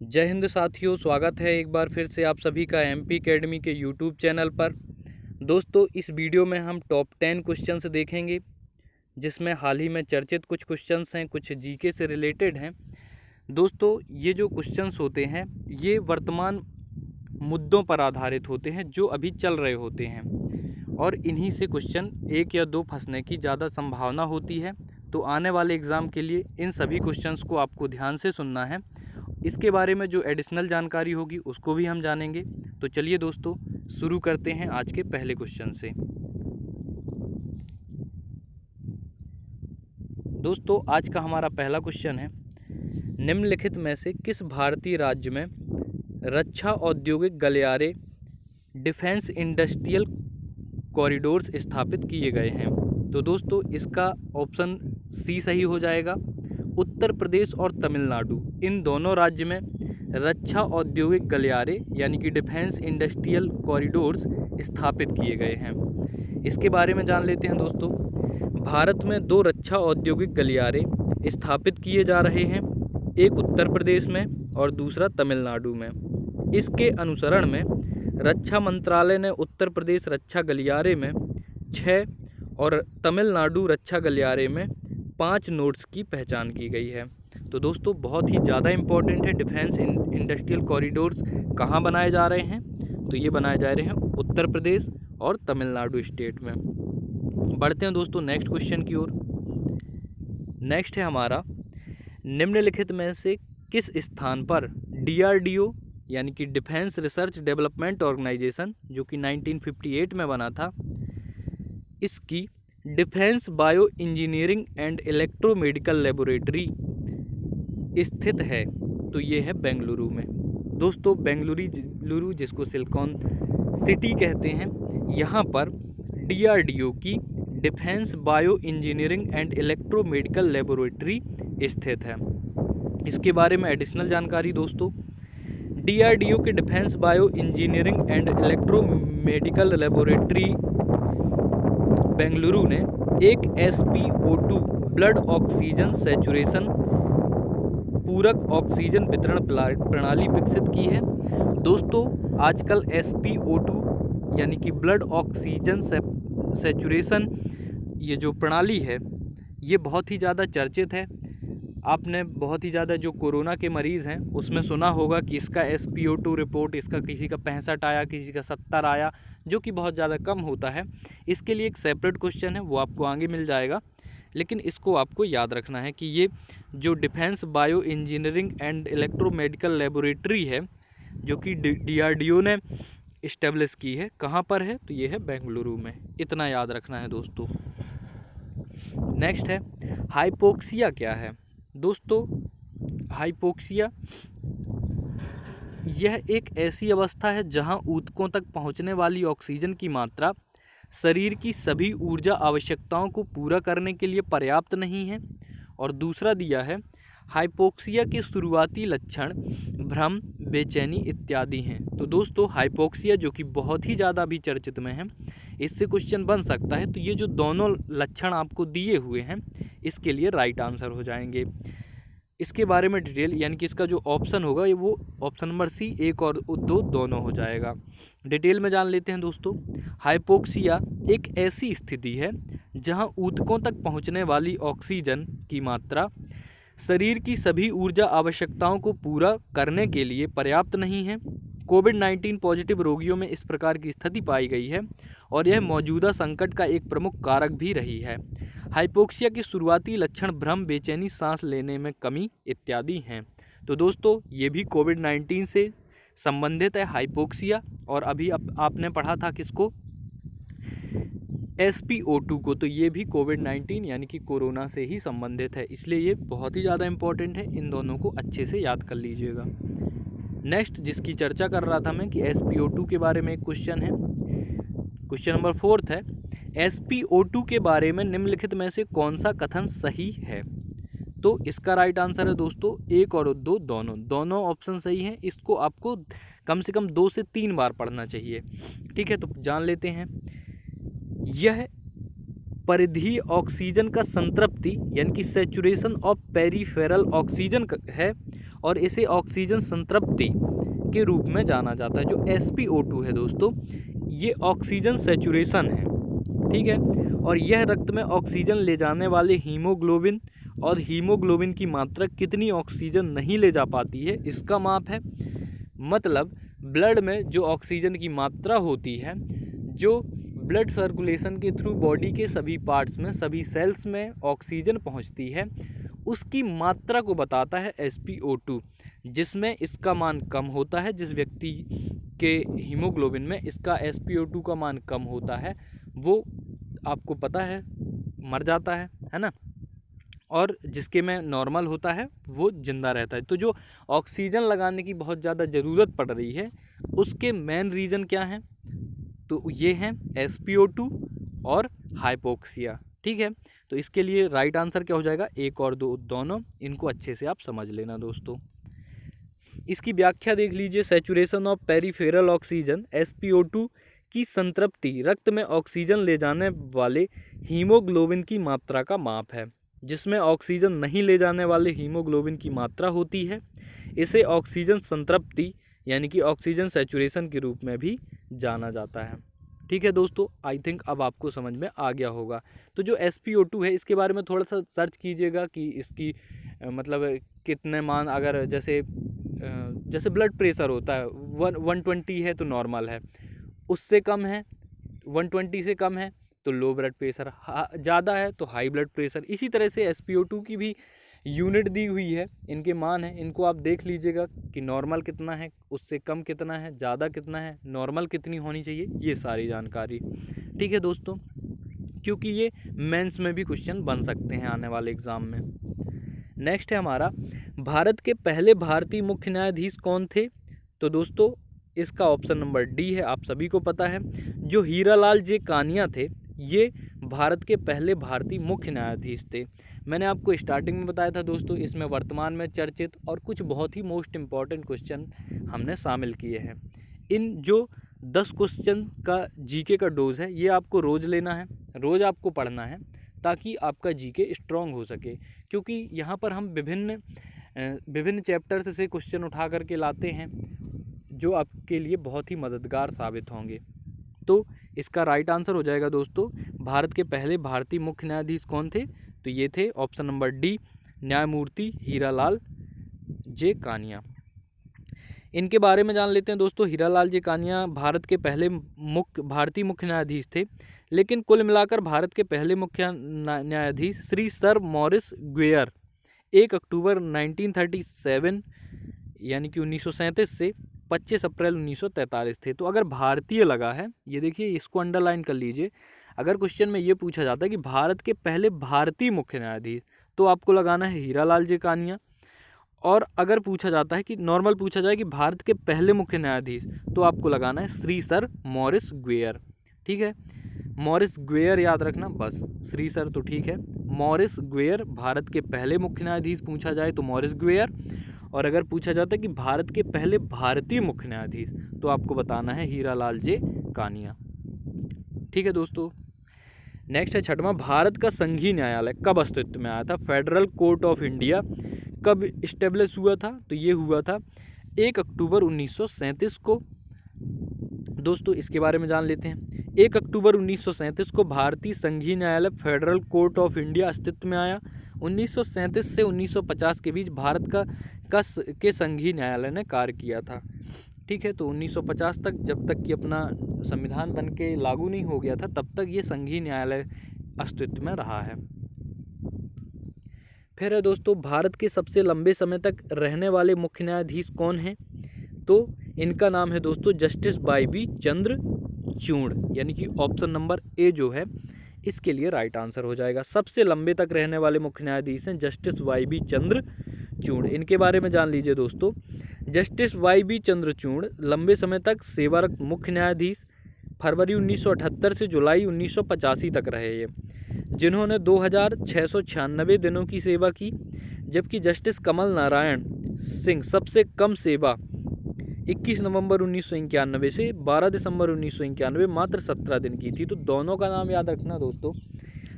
जय हिंद साथियों, स्वागत है एक बार फिर से आप सभी का एमपी एकेडमी के यूट्यूब चैनल पर। दोस्तों, इस वीडियो में हम टॉप 10 क्वेश्चंस देखेंगे, जिसमें हाल ही में चर्चित कुछ क्वेश्चंस हैं, कुछ जीके से रिलेटेड हैं। दोस्तों, ये जो क्वेश्चंस होते हैं ये वर्तमान मुद्दों पर आधारित होते हैं जो अभी चल रहे होते हैं, और इन्हीं से क्वेश्चन एक या दो फंसने की ज़्यादा संभावना होती है। तो आने वाले एग्ज़ाम के लिए इन सभी क्वेश्चंस को आपको ध्यान से सुनना है। इसके बारे में जो एडिशनल जानकारी होगी उसको भी हम जानेंगे। तो चलिए दोस्तों, शुरू करते हैं आज के पहले क्वेश्चन से। दोस्तों, आज का हमारा पहला क्वेश्चन है, निम्नलिखित में से किस भारतीय राज्य में रक्षा औद्योगिक गलियारे डिफेंस इंडस्ट्रियल कॉरिडोर्स स्थापित किए गए हैं? तो दोस्तों, इसका ऑप्शन सी सही हो जाएगा। उत्तर प्रदेश और तमिलनाडु, इन दोनों राज्य में रक्षा औद्योगिक गलियारे यानी कि डिफेंस इंडस्ट्रियल कॉरिडोर्स स्थापित किए गए हैं। इसके बारे में जान लेते हैं दोस्तों। भारत में दो रक्षा औद्योगिक गलियारे स्थापित किए जा रहे हैं, एक उत्तर प्रदेश में और दूसरा तमिलनाडु में। इसके अनुसरण में रक्षा मंत्रालय ने उत्तर प्रदेश रक्षा गलियारे में 6 और तमिलनाडु रक्षा गलियारे में 5 नोड्स की पहचान की गई है। तो दोस्तों, बहुत ही ज़्यादा इम्पोर्टेंट है, डिफेंस इंडस्ट्रियल कॉरिडोर्स कहाँ बनाए जा रहे हैं? तो ये बनाए जा रहे हैं उत्तर प्रदेश और तमिलनाडु स्टेट में। बढ़ते हैं दोस्तों नेक्स्ट क्वेश्चन की ओर। नेक्स्ट है हमारा, निम्नलिखित में से किस स्थान पर DRDO यानी कि डिफेंस रिसर्च डेवलपमेंट ऑर्गेनाइजेशन, जो कि 1958 में बना था, इसकी defence bio engineering and electromedical laboratory स्थित है? तो ये है बेंगलुरु में। दोस्तों, बेंगलुरु जिसको सिलिकॉन सिटी कहते हैं, यहाँ पर DRDO की defence bio engineering and electromedical laboratory स्थित है। इसके बारे में एडिशनल जानकारी दोस्तों, DRDO के defence bio engineering and electromedical laboratory Bengaluru ने एक SpO2 ब्लड ऑक्सीजन सैचुरेशन पूरक ऑक्सीजन वितरण प्रणाली विकसित की है। दोस्तों, आजकल SpO2 यानी कि ब्लड ऑक्सीजन सैचुरेशन ये जो प्रणाली है ये बहुत ही ज़्यादा चर्चित है। आपने बहुत ही ज़्यादा जो कोरोना के मरीज़ हैं उसमें सुना होगा कि इसका SpO2 रिपोर्ट, इसका किसी का 65 आया, किसी का 70 आया, जो कि बहुत ज़्यादा कम होता है। इसके लिए एक सेपरेट क्वेश्चन है, वो आपको आगे मिल जाएगा, लेकिन इसको आपको याद रखना है कि ये जो defence bio engineering and electromedical laboratory है, जो कि DRDO ने इस्टेब्लिश की है, कहाँ पर है? तो ये है बेंगलुरु में। इतना याद रखना है दोस्तों। नेक्स्ट है, हाइपोक्सिया क्या है? दोस्तों, हाइपोक्सिया यह एक ऐसी अवस्था है जहां ऊतकों तक पहुंचने वाली ऑक्सीजन की मात्रा शरीर की सभी ऊर्जा आवश्यकताओं को पूरा करने के लिए पर्याप्त नहीं है। और दूसरा दिया है, हाइपोक्सिया के शुरुआती लक्षण भ्रम, बेचैनी इत्यादि हैं। तो दोस्तों, हाइपोक्सिया जो कि बहुत ही ज़्यादा अभी चर्चित में है, इससे क्वेश्चन बन सकता है। तो ये जो दोनों लक्षण आपको दिए हुए हैं, इसके लिए राइट आंसर हो जाएंगे। इसके बारे में डिटेल यानी कि इसका जो ऑप्शन होगा वो ऑप्शन नंबर सी, 1 और 2 दोनों हो जाएगा। डिटेल में जान लेते हैं दोस्तों। हाइपोक्सिया एक ऐसी स्थिति है जहां ऊतकों तक पहुंचने वाली ऑक्सीजन की मात्रा शरीर की सभी ऊर्जा आवश्यकताओं को पूरा करने के लिए पर्याप्त नहीं है। कोविड-19 पॉजिटिव रोगियों में इस प्रकार की स्थिति पाई गई है और यह मौजूदा संकट का एक प्रमुख कारक भी रही है। हाइपोक्सिया के शुरुआती लक्षण भ्रम, बेचैनी, सांस लेने में कमी इत्यादि हैं। तो दोस्तों, ये भी कोविड-19 से संबंधित है हाइपोक्सिया। और अभी आपने पढ़ा था किसको? SpO2 को। तो ये भी कोविड-19 यानी कि कोरोना से ही संबंधित है, इसलिए ये बहुत ही ज़्यादा इम्पोर्टेंट है। इन दोनों को अच्छे से याद कर लीजिएगा। नेक्स्ट जिसकी चर्चा कर रहा था मैं कि SpO2 के बारे में एक क्वेश्चन है। क्वेश्चन नंबर 4 है, SpO2 के बारे में निम्नलिखित में से कौन सा कथन सही है? तो इसका राइट आंसर है दोस्तों 1 और 2 दोनों ऑप्शन सही हैं। इसको आपको कम से कम 2 से 3 बार पढ़ना चाहिए। ठीक है, तो जान लेते हैं। यह परिधीय ऑक्सीजन का संतृप्ति यानी कि सैचुरेशन ऑफ पेरिफेरल ऑक्सीजन है, और इसे ऑक्सीजन संतृप्ति के रूप में जाना जाता है। जो SpO2 है दोस्तों, ये ऑक्सीजन सैचुरेशन है, ठीक है। और यह रक्त में ऑक्सीजन ले जाने वाले हीमोग्लोबिन और हीमोग्लोबिन की मात्रा कितनी ऑक्सीजन नहीं ले जा पाती है, इसका माप है। मतलब ब्लड में जो ऑक्सीजन की मात्रा होती है, जो ब्लड सर्कुलेशन के थ्रू बॉडी के सभी पार्ट्स में, सभी सेल्स में ऑक्सीजन पहुंचती है, उसकी मात्रा को बताता है SpO2, जिसमें इसका मान कम होता है। जिस व्यक्ति के हीमोग्लोबिन में इसका SpO2 का मान कम होता है, वो आपको पता है मर जाता है ना। और जिसके में नॉर्मल होता है वो जिंदा रहता है। तो जो ऑक्सीजन लगाने की बहुत ज़्यादा ज़रूरत पड़ रही है, उसके मेन रीज़न क्या हैं? तो ये हैं SpO2 और हाइपोक्सिया, ठीक है। तो इसके लिए राइट आंसर क्या हो जाएगा? 1 और 2 दोनों। इनको अच्छे से आप समझ लेना दोस्तों। इसकी व्याख्या देख लीजिए। Saturation of peripheral oxygen, SpO2 की संतृप्ति रक्त में ऑक्सीजन ले जाने वाले हीमोग्लोबिन की मात्रा का माप है। जिसमें ऑक्सीजन नहीं ले जाने वाले हीमोग्लोबिन की मात्रा होती है, इसे ऑक्सीजन संतृप्ति यानी कि ऑक्सीजन सैचुरेशन के रूप में भी जाना जाता है, ठीक है दोस्तों। आई थिंक अब आपको समझ में आ गया होगा। तो जो SpO2 है, इसके बारे में थोड़ा सा सर्च कीजिएगा कि इसकी मतलब कितने मान, अगर जैसे ब्लड प्रेशर होता है 120 है तो नॉर्मल है, उससे कम है 120 से कम है तो लो ब्लड प्रेशर, ज़्यादा है तो हाई ब्लड प्रेशर। इसी तरह से SpO2 की भी यूनिट दी हुई है, इनके मान हैं, इनको आप देख लीजिएगा कि नॉर्मल कितना है, उससे कम कितना है, ज़्यादा कितना है, नॉर्मल कितनी होनी चाहिए, ये सारी जानकारी, ठीक है दोस्तों। क्योंकि ये मेंस में भी क्वेश्चन बन सकते हैं आने वाले एग्ज़ाम में। नेक्स्ट है हमारा, भारत के पहले भारतीय मुख्य न्यायाधीश कौन थे? तो दोस्तों इसका ऑप्शन नंबर डी है, आप सभी को पता है। जो हीरालाल जे कानिया थे, ये भारत के पहले भारतीय मुख्य न्यायाधीश थे। मैंने आपको स्टार्टिंग में बताया था दोस्तों, इसमें वर्तमान में चर्चित और कुछ बहुत ही मोस्ट इम्पॉर्टेंट क्वेश्चन हमने शामिल किए हैं। इन जो 10 क्वेश्चन का जीके का डोज है, ये आपको रोज़ लेना है, रोज़ आपको पढ़ना है, ताकि आपका जीके स्ट्रॉन्ग हो सके। क्योंकि यहाँ पर हम विभिन्न चैप्टर्स से क्वेश्चन उठा करके लाते हैं, जो आपके लिए बहुत ही मददगार साबित होंगे। तो इसका राइट आंसर हो जाएगा दोस्तों, भारत के पहले भारतीय मुख्य न्यायाधीश कौन थे? तो ये थे ऑप्शन नंबर डी, न्यायमूर्ति हीरालाल जे कानिया। इनके बारे में जान लेते हैं दोस्तों। हीरालाल जे कानिया भारत के पहले भारतीय मुख्य न्यायाधीश थे, लेकिन कुल मिलाकर भारत के पहले मुख्य न्यायाधीश श्री सर मॉरिस ग्वेयर 1 अक्टूबर 1937 यानी कि 1937 से 25 अप्रैल 1943 थे। तो अगर भारतीय लगा है, ये देखिए, इसको अंडरलाइन कर लीजिए। अगर क्वेश्चन में ये पूछा जाता है कि भारत के पहले भारतीय मुख्य न्यायाधीश, तो आपको लगाना है हीरालाल जे कानिया। और अगर पूछा जाता है कि नॉर्मल पूछा जाए कि भारत के पहले मुख्य न्यायाधीश, तो आपको लगाना है श्री सर मॉरिस ग्वेयर, ठीक है। मॉरिस ग्वेयर याद रखना बस, श्री सर तो ठीक है। मॉरिस ग्वेयर भारत के पहले मुख्य न्यायाधीश पूछा जाए तो मॉरिस ग्वेयर, और अगर पूछा जाता है कि भारत के पहले भारतीय मुख्य न्यायाधीश, तो आपको बताना है हीरालाल जे कानिया, ठीक है दोस्तों। नेक्स्ट है छठवां, भारत का संघीय न्यायालय कब अस्तित्व में आया था? फेडरल कोर्ट ऑफ इंडिया कब इस्टेब्लिश हुआ था? तो ये हुआ था 1 अक्टूबर 1937 को। दोस्तों इसके बारे में जान लेते हैं। 1 अक्टूबर 1937 को भारतीय संघीय न्यायालय फेडरल कोर्ट ऑफ इंडिया अस्तित्व में आया। 1937 से 1950 के बीच भारत के संघीय न्यायालय ने कार्य किया था, ठीक है। तो 1950 तक, जब तक कि अपना संविधान बन के लागू नहीं हो गया था, तब तक ये संघीय न्यायालय अस्तित्व में रहा है। फिर है दोस्तों, भारत के सबसे लंबे समय तक रहने वाले मुख्य न्यायाधीश कौन हैं? तो इनका नाम है दोस्तों जस्टिस वाई.बी. चंद्रचूड़, यानी कि ऑप्शन नंबर ए जो है इसके लिए राइट आंसर हो जाएगा। सबसे लंबे तक रहने वाले मुख्य न्यायाधीश हैं जस्टिस वाई.बी. चंद्रचूड़। इनके बारे में जान लीजिए दोस्तों। जस्टिस वाई.बी. चंद्रचूड़ लंबे समय तक सेवारत मुख्य न्यायाधीश फरवरी 1978 से जुलाई 1985 तक रहे ये, जिन्होंने 2696 दिनों की सेवा की। जबकि जस्टिस कमल नारायण सिंह सबसे कम सेवा 21 नवंबर 1991 से 12 दिसंबर 1991 मात्र 17 दिन की थी। तो दोनों का नाम याद रखना दोस्तों।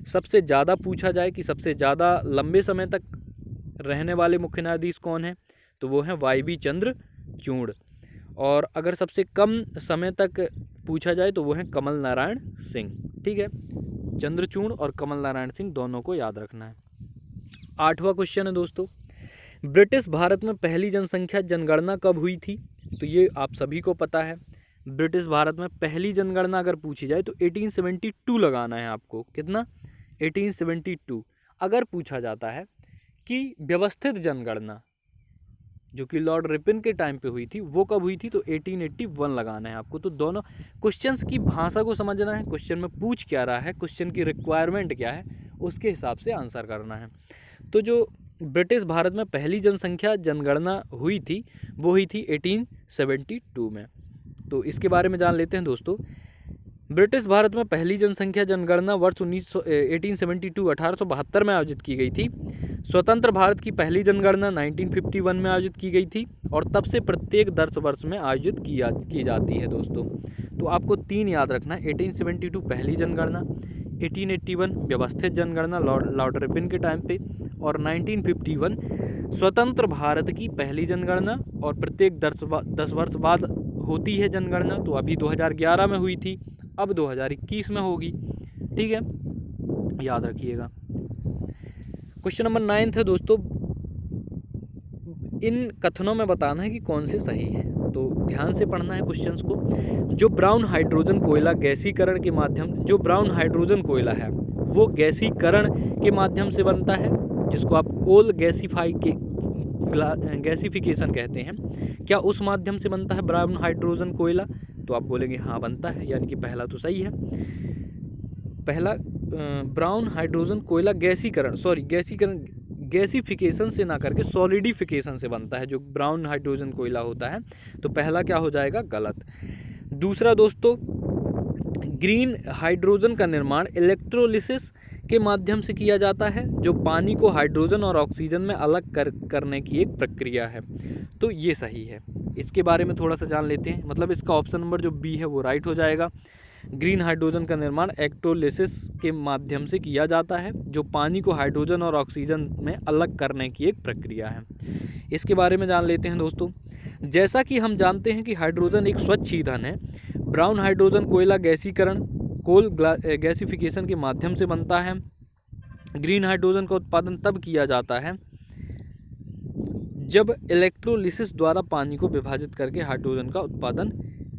सबसे ज़्यादा पूछा जाए कि सबसे ज़्यादा लंबे समय तक रहने वाले मुख्य न्यायाधीश कौन है, तो तो वो हैं वाई.बी. चंद्रचूड़। और अगर सबसे कम समय तक पूछा जाए तो वो हैं कमल नारायण सिंह। ठीक है, चंद्रचूड़ और कमल नारायण सिंह दोनों को याद रखना है। 8वां क्वेश्चन है दोस्तों, ब्रिटिश भारत में पहली जनसंख्या जनगणना कब हुई थी? तो ये आप सभी को पता है। ब्रिटिश भारत में पहली जनगणना अगर पूछी जाए तो 1872 लगाना है आपको। कितना? 1872। अगर पूछा जाता है कि व्यवस्थित जनगणना जो कि लॉर्ड रिपन के टाइम पे हुई थी वो कब हुई थी, तो 1881 लगाना है आपको। तो दोनों क्वेश्चंस की भाषा को समझना है, क्वेश्चन में पूछ क्या रहा है, क्वेश्चन की रिक्वायरमेंट क्या है, उसके हिसाब से आंसर करना है। तो जो ब्रिटिश भारत में पहली जनसंख्या जनगणना हुई थी वो हुई थी 1872 में। तो इसके बारे में जान लेते हैं दोस्तों। ब्रिटिश भारत में पहली जनसंख्या जनगणना वर्ष 1872 में आयोजित की गई थी। स्वतंत्र भारत की पहली जनगणना 1951 में आयोजित की गई थी और तब से प्रत्येक 10 वर्ष में आयोजित की जाती है दोस्तों। तो आपको 3 याद रखना है, 1872 पहली जनगणना, 1881 व्यवस्थित जनगणना लॉर्ड रिपन के टाइम पे, और 1951 स्वतंत्र भारत की पहली जनगणना और प्रत्येक 10 वर्ष बाद होती है जनगणना। तो अभी 2011 में हुई थी, अब 2021 में होगी। ठीक है, याद रखिएगा। क्वेश्चन नंबर 9 है दोस्तों, इन कथनों में बताना है कि कौन से सही हैं। तो ध्यान से पढ़ना है क्वेश्चंस को। जो ब्राउन हाइड्रोजन कोयला गैसीकरण के माध्यम जो ब्राउन हाइड्रोजन कोयला है वो गैसीकरण के माध्यम से बनता है, जिसको आप कोल गैसीफिकेशन कहते हैं। क्या उस माध्यम से बनता है ब्राउन हाइड्रोजन कोयला? तो आप बोलेंगे हाँ बनता है, यानी कि पहला तो सही है। पहला ब्राउन हाइड्रोजन कोयला गैसीफिकेशन से ना करके सॉलिडिफिकेशन से बनता है जो ब्राउन हाइड्रोजन कोयला होता है। तो पहला क्या हो जाएगा? गलत। दूसरा दोस्तों, ग्रीन हाइड्रोजन का निर्माण इलेक्ट्रोलिसिस के माध्यम से किया जाता है, जो पानी को हाइड्रोजन और ऑक्सीजन में अलग करने की एक प्रक्रिया है। तो ये सही है। इसके बारे में थोड़ा सा जान लेते हैं। मतलब इसका ऑप्शन नंबर जो बी है वो राइट हो जाएगा। ग्रीन हाइड्रोजन का निर्माण इलेक्ट्रोलिसिस के माध्यम से किया जाता है, जो पानी को हाइड्रोजन और ऑक्सीजन में अलग करने की एक प्रक्रिया है। इसके बारे में जान लेते हैं दोस्तों। जैसा कि हम जानते हैं कि हाइड्रोजन एक स्वच्छ ईंधन है, ब्राउन हाइड्रोजन कोयला गैसीकरण कोल गैसीफिकेशन के माध्यम से बनता है। ग्रीन हाइड्रोजन का उत्पादन तब किया जाता है जब इलेक्ट्रोलिसिस द्वारा पानी को विभाजित करके हाइड्रोजन का उत्पादन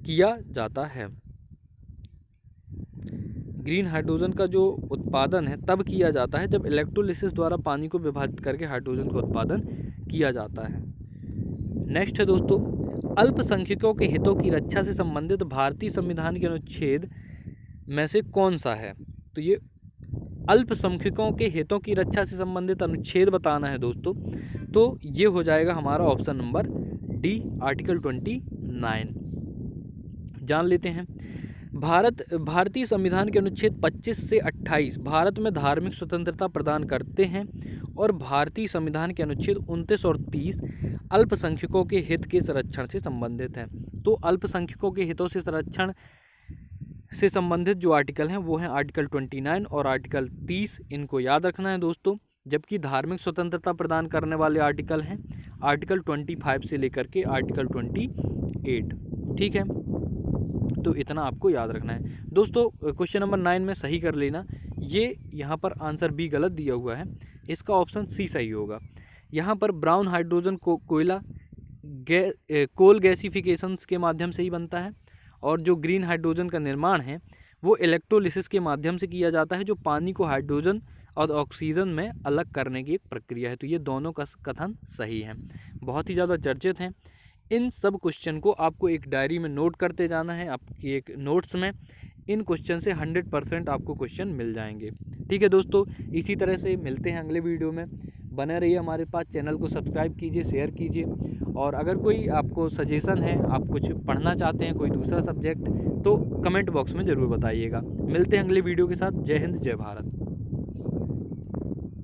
किया जाता है। ग्रीन हाइड्रोजन का जो उत्पादन है तब किया जाता है जब इलेक्ट्रोलिसिस द्वारा पानी को विभाजित करके हाइड्रोजन का उत्पादन किया जाता है। नेक्स्ट है दोस्तों, अल्पसंख्यकों के हितों की रक्षा से संबंधित भारतीय संविधान के अनुच्छेद में से कौन सा है? तो ये अल्पसंख्यकों के हितों की रक्षा से संबंधित अनुच्छेद बताना है दोस्तों। तो ये हो जाएगा हमारा ऑप्शन नंबर डी, आर्टिकल 29। जान लेते हैं। भारतीय संविधान के अनुच्छेद 25 से 28 भारत में धार्मिक स्वतंत्रता प्रदान करते हैं और भारतीय संविधान के अनुच्छेद 29 और 30 अल्पसंख्यकों के हित के संरक्षण से संबंधित हैं। तो अल्पसंख्यकों के हितों से संरक्षण से संबंधित जो आर्टिकल हैं वो हैं आर्टिकल 29 और आर्टिकल 30। इनको याद रखना है दोस्तों। जबकि धार्मिक स्वतंत्रता प्रदान करने वाले आर्टिकल हैं आर्टिकल 25 से लेकर के आर्टिकल 28। ठीक है, तो इतना आपको याद रखना है दोस्तों। क्वेश्चन नंबर 9 में सही कर लेना। ये यहाँ पर आंसर बी गलत दिया हुआ है, इसका ऑप्शन सी सही होगा। यहाँ पर ब्राउन हाइड्रोजन कोयला कोल गैसीफिकेशन के माध्यम से ही बनता है और जो ग्रीन हाइड्रोजन का निर्माण है वो इलेक्ट्रोलिसिस के माध्यम से किया जाता है, जो पानी को हाइड्रोजन और ऑक्सीजन में अलग करने की एक प्रक्रिया है। तो ये दोनों का कथन सही है, बहुत ही ज़्यादा चर्चित हैं। इन सब क्वेश्चन को आपको एक डायरी में नोट करते जाना है, आपकी एक नोट्स में। इन क्वेश्चन से 100% आपको क्वेश्चन मिल जाएंगे। ठीक है दोस्तों, इसी तरह से मिलते हैं अगले वीडियो में। बने रहिए हमारे पास, चैनल को सब्सक्राइब कीजिए, शेयर कीजिए। और अगर कोई आपको सजेशन है, आप कुछ पढ़ना चाहते हैं कोई दूसरा सब्जेक्ट, तो कमेंट बॉक्स में ज़रूर बताइएगा। मिलते हैं अगले वीडियो के साथ। जय हिंद, जय भारत।